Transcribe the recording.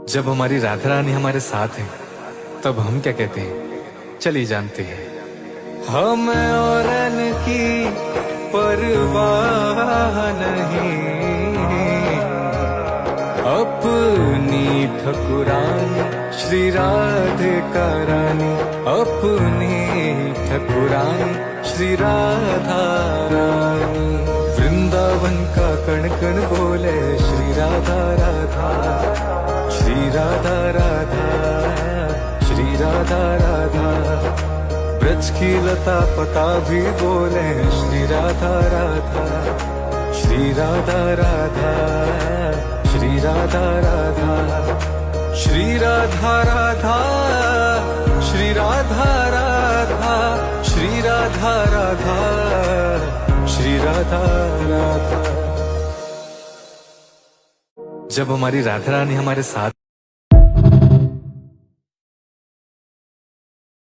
जब हमारी राधा रानी हमारे साथ है तब हम क्या कहते हैं चलिए जानते हैं। हमें औरन की परवाह नहीं, अपनी ठकुरानी श्री राधिका रानी, अपनी ठकुरानी श्री राधा रानी। वृंदावन का कण कण बोले श्री राधा राधा, श्री राधा राधा, श्री राधा राधा। ब्रज की लता पता भी बोले श्री राधा राधा, श्री राधा राधा, श्री राधा राधा। श्री राधा राधा, श्री राधा राधा, श्री राधा राधा, श्री राधा राधा। जब हमारी राधा रानी हमारे साथ